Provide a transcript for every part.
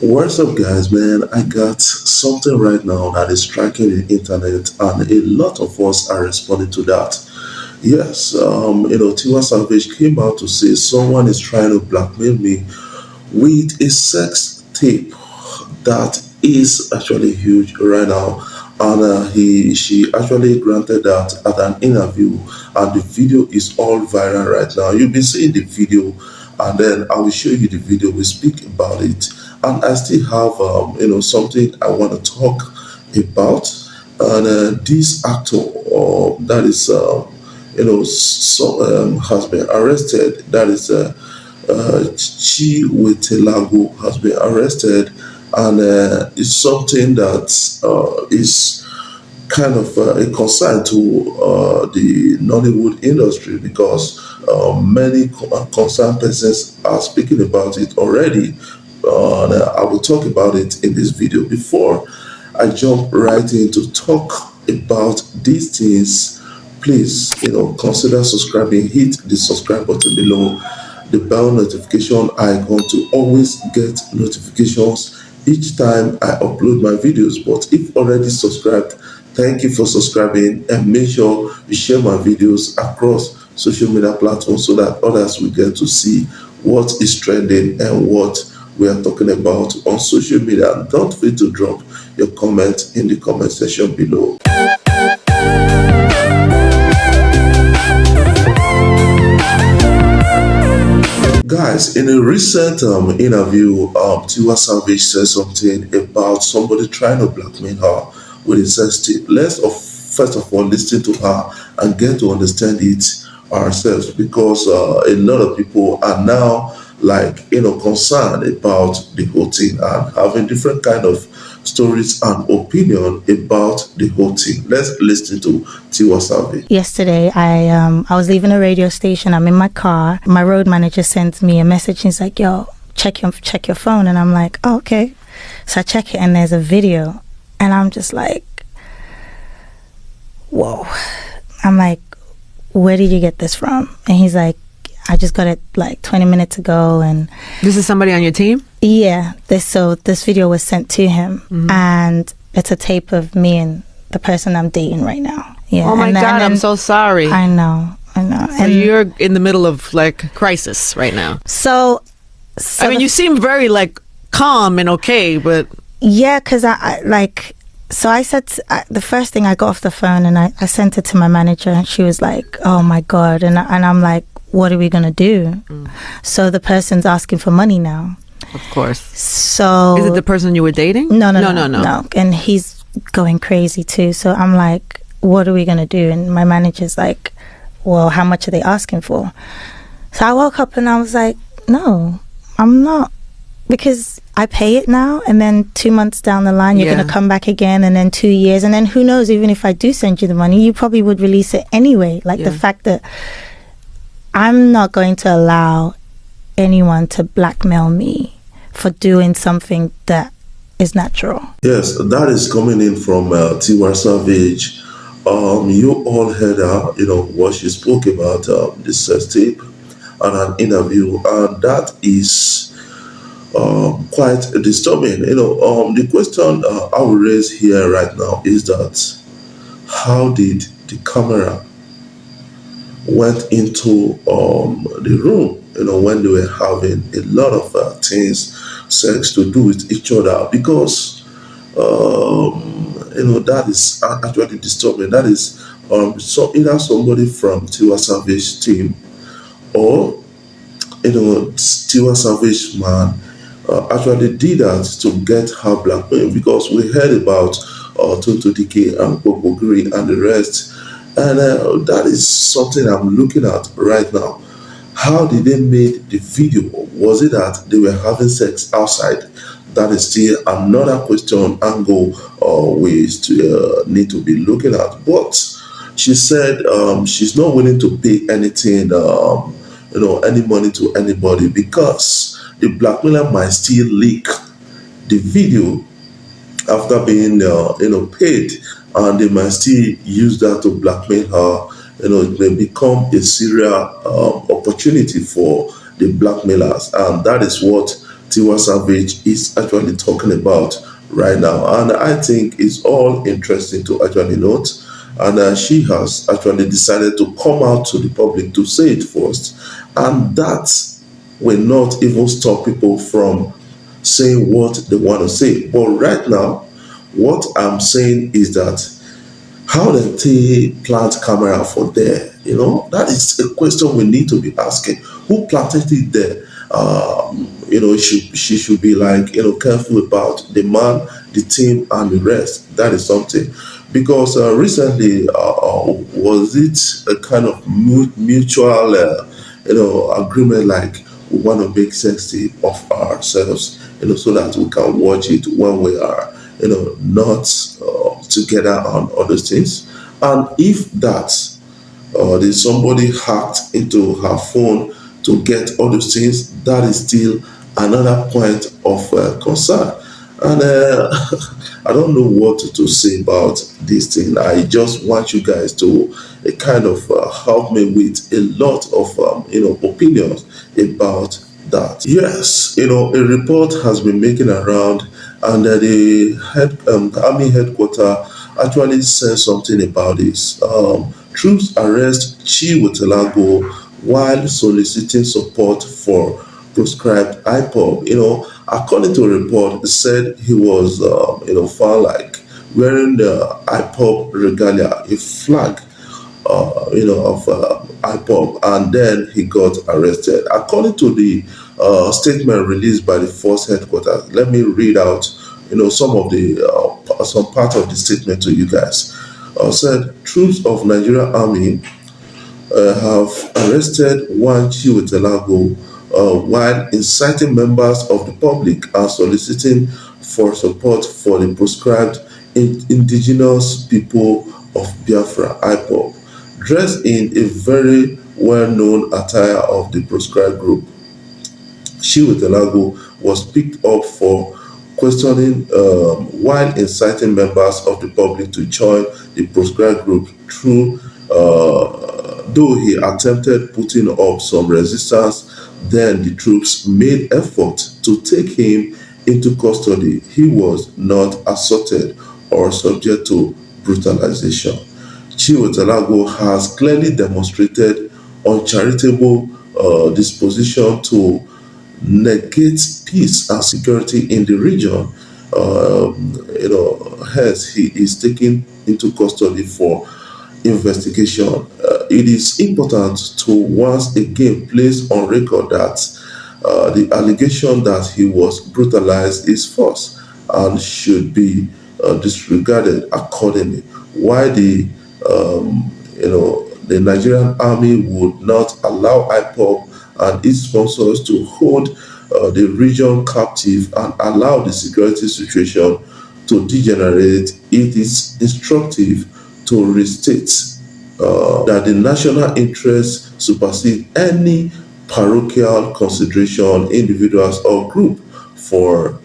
What's up, guys? Man, I got something right now that is striking the internet, and a lot of us are responding to that. Yes, Tiwa Savage came out to say someone is trying to blackmail me with a sex tape that is actually huge right now. And she actually granted that at an interview, and the video is all viral right now. You'll be seeing the video, and then I will show you the video. We speak about it, and I still have something I want to talk about. And this actor, that is has been arrested. That is Chiwetele Agu has been arrested, and it's something that is kind of a concern to the Nollywood industry because many concerned persons are speaking about it already. And I will talk about it in this video. Before I jump right in to talk about these things, please, consider subscribing. Hit the subscribe button below, the bell notification icon to always get notifications each time I upload my videos. But if already subscribed, thank you for subscribing, and make sure you share my videos across social media platforms so that others will get to see what is trending and what we are talking about on social media. And don't forget to drop your comment in the comment section below. Guys, in a recent interview, Tiwa Savage said something about somebody trying to blackmail her with a sex tape. First of all listen to her and get to understand it ourselves because a lot of people are now concerned about the whole thing and having different kind of stories and opinion about the whole thing. Let's listen to Tiwa Savage. Yesterday, I was leaving a radio station. I'm in my car. My road manager sends me a message. He's like, "Yo, check your phone," and I'm like, "Oh, okay." So I check it, and there's a video, and I'm just like, "Whoa!" I'm like, "Where did you get this from?" And he's like, "I just got it like 20 minutes ago." And this is somebody on your team? Yeah. This video was sent to him, and it's a tape of me and the person I'm dating right now. Yeah. Oh my God, I'm so sorry. I know. So and you're in the middle of like crisis right now. So I mean, you seem very like calm and okay, but yeah, because I said the first thing I got off the phone and I sent it to my manager, and she was like, "Oh my God," and I'm like, "What are we gonna do?" So the person's asking for money now. Of course. So is it the person you were dating? No. And he's going crazy too. So I'm like, "What are we gonna do?" And my manager's like, "Well, how much are they asking for?" So I woke up and I was like, "No, I'm not." Because I pay it now, and then 2 months down the line, you're going to come back again, and then 2 years, and then who knows, even if I do send you the money, you probably would release it anyway. The fact that I'm not going to allow anyone to blackmail me for doing something that is natural. Yes, that is coming in from Tiwa Savage. You all heard her, what she spoke about the sex tape and an interview, and that is quite disturbing. The question I will raise here right now is that how did the camera went into the room, when they were having a lot of things, sex to do with each other? Because that is actually disturbing. That is so either somebody from Tiwa Savage team or Tiwa Savage man actually did that to get her blackmail, because we heard about Toto DK and Bobo Green and the rest, and that is something I'm looking at right now. How did they make the video? Was it that they were having sex outside? That is still another question angle we still need to be looking at. But she said she's not willing to pay anything, any money to anybody, because the blackmailer might still leak the video after being paid, and they might still use that to blackmail her. It may become a serial opportunity for the blackmailers, and that is what Tiwa Savage is actually talking about right now. And I think it's all interesting to actually note. And she has actually decided to come out to the public to say it first. And that will not even stop people from saying what they want to say. But right now, what I'm saying is that how did they plant camera for there? That is a question we need to be asking. Who planted it there? She should be like, careful about the man, the team, and the rest. That is something. Because recently, was it a kind of mutual, agreement like we want to make sexy of ourselves, so that we can watch it when we are, not together on other things. And if that there's somebody hacked into her phone to get all those things, that is still another point of concern. And I don't know what to say about this thing. I just want you guys to kind of help me with a lot of opinions about that. Yes, a report has been making around, and the army headquarters actually said something about this. Troops arrest Chiwetele Agu while soliciting support for proscribed Ipob. According to a report, it said he was, found like wearing the Ipob regalia, a flag of IPOB, and then he got arrested. According to the statement released by the force headquarters, let me read out, some part of the statement to you guys. Said troops of Nigerian army have arrested one Chiwetele Agu while inciting members of the public and soliciting for support for the proscribed indigenous people of Biafra, IPOB, dressed in a very well-known attire of the proscribed group. Chiwetele Agu was picked up for questioning while inciting members of the public to join the proscribed group through, though he attempted putting up some resistance, then the troops made effort to take him into custody. He was not assaulted or subject to brutalization. Chiwetele Agu has clearly demonstrated uncharitable disposition to negate peace and security in the region. Hence, he is taken into custody for investigation. It is important to once again place on record that the allegation that he was brutalized is false and should be disregarded accordingly. Why the Nigerian army would not allow IPOB and its sponsors to hold the region captive and allow the security situation to degenerate, it is instructive to restate that the national interest supersede any parochial consideration, individuals or group for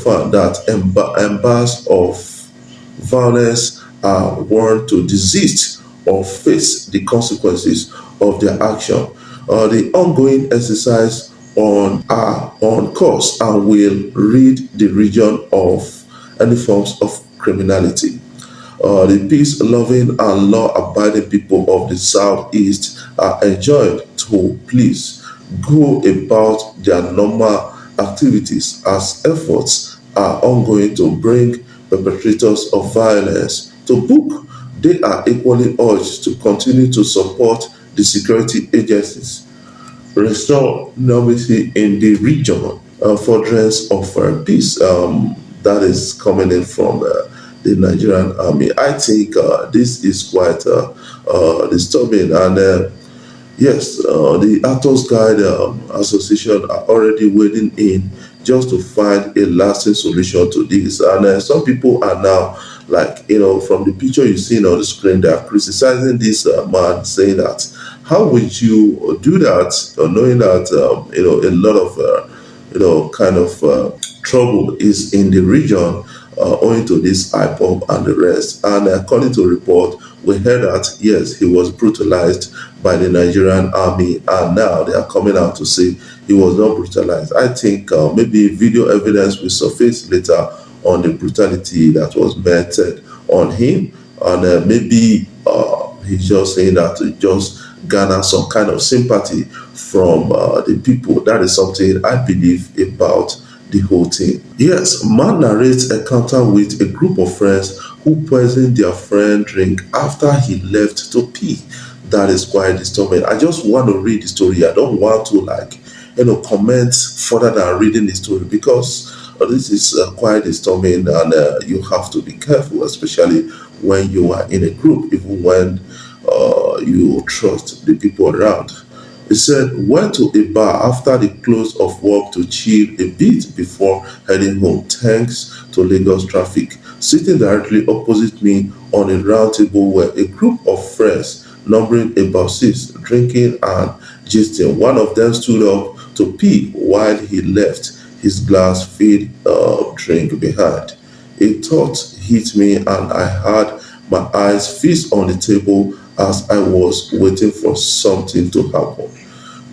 fun that embers of violence are warned to desist or face the consequences of their action. The ongoing exercise are on course and will rid the region of any forms of criminality. The peace-loving and law-abiding people of the Southeast are enjoined to please go about their normal activities as efforts are ongoing to bring perpetrators of violence to book. They are equally urged to continue to support the security agencies, restore normalcy in the region, furtherance of peace. That is coming in from the Nigerian army. I think this is quite disturbing. And yes, the Actors Guide Association are already wading in just to find a lasting solution to this. And some people are now, like, from the picture you see on the screen, they are criticizing this man, saying that, how would you do that, knowing that, a lot of, kind of trouble is in the region owing to this IPOB and the rest. And according to report, we heard that yes, he was brutalized by the Nigerian army, and now they are coming out to say he was not brutalized. I think maybe video evidence will surface later on the brutality that was meted on him, and maybe he's just saying that to just garner some kind of sympathy from the people. That is something I believe about the whole thing. Yes, man narrates encounter with a group of friends who poisoned their friend drink after he left to pee. That is quite disturbing. I just want to read the story. I don't want to comment further than reading the story, because this is quite disturbing, and you have to be careful, especially when you are in a group, even when you trust the people around. He said, went to a bar after the close of work to chill a bit before heading home, thanks to Lagos traffic. Sitting directly opposite me on a round table were a group of friends, numbering about six, drinking and gisting. One of them stood up to pee while he left his glass filled drink behind. A thought hit me, and I had my eyes fixed on the table as I was waiting for something to happen.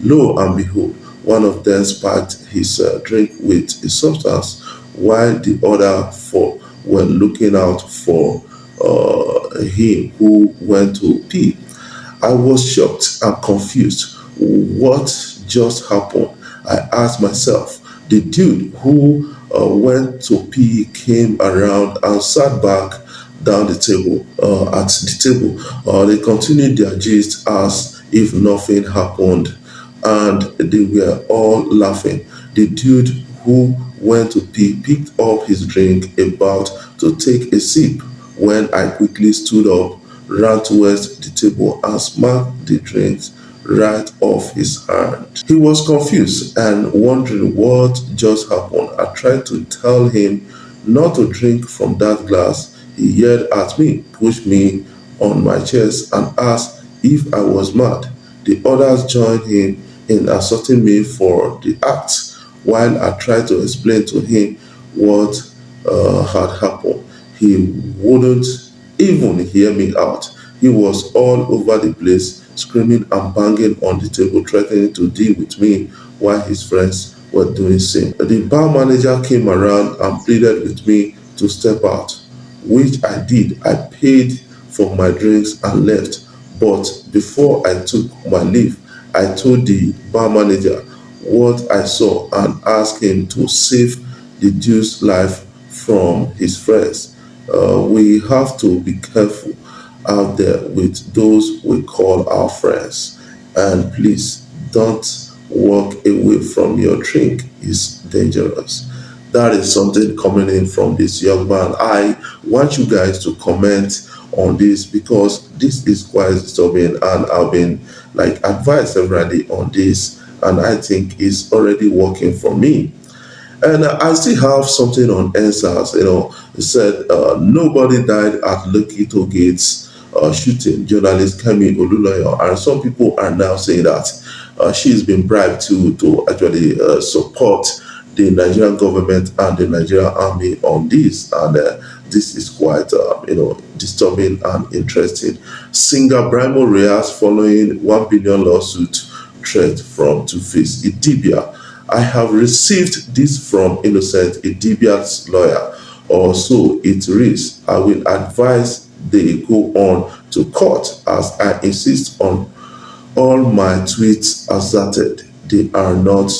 Lo and behold, one of them spiked his drink with a substance, while the other four were looking out for him who went to pee. I was shocked and confused. What just happened? I asked myself. The dude who went to pee came around and sat back down the table. At the table, they continued their gist as if nothing happened, and they were all laughing. The dude who went to pee picked up his drink about to take a sip when I quickly stood up, ran towards the table, and smacked the drinks right off his hand. He was confused and wondering what just happened. I tried to tell him not to drink from that glass. He yelled at me, pushed me on my chest, and asked if I was mad. The others joined him in assaulting me for the act, while I tried to explain to him what had happened. He wouldn't even hear me out. He was all over the place, screaming and banging on the table, threatening to deal with me while his friends were doing same. The bar manager came around and pleaded with me to step out, which I did. I paid for my drinks and left. But before I took my leave, I told the bar manager what I saw and asked him to save the dude's life from his friends. We have to be careful out there with those we call our friends. And please don't walk away from your drink. It's dangerous. That is something coming in from this young man. I want you guys to comment on this, because this is quite disturbing, and I've been advised severally on this, and I think it's already working for me. And I still have something on answers. It said nobody died at Lokito Gates shooting. Journalist Kemi Oluloyo, and some people are now saying that she's been bribed to actually support the Nigerian government and the Nigerian army on this, and this is quite disturbing and interesting. Singer Brimo Reyes following 1 billion lawsuit threat from Two-Face Idibia. I have received this from Innocent Idibia's lawyer, or so it reads. I will advise they go on to court, as I insist on all my tweets asserted. They are not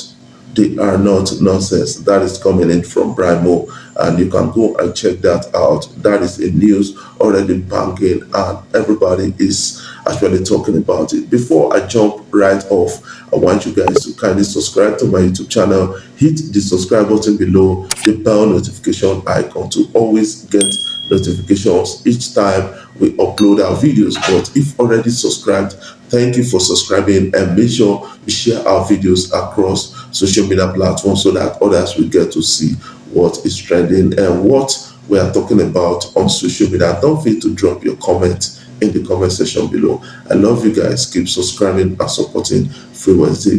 nonsense. That is coming in from Brimo, and you can go and check that out. That is a news already banging, and everybody is actually talking about it. Before I jump right off, I want you guys to kindly subscribe to my YouTube channel, hit the subscribe button below, the bell notification icon to always get notifications each time we upload our videos. But if already subscribed, thank you for subscribing, and make sure you share our videos across social media platforms so that others will get to see what is trending and what we are talking about on social media. Don't forget to drop your comment in the comment section below. I love you guys. Keep subscribing and supporting Free Wednesday.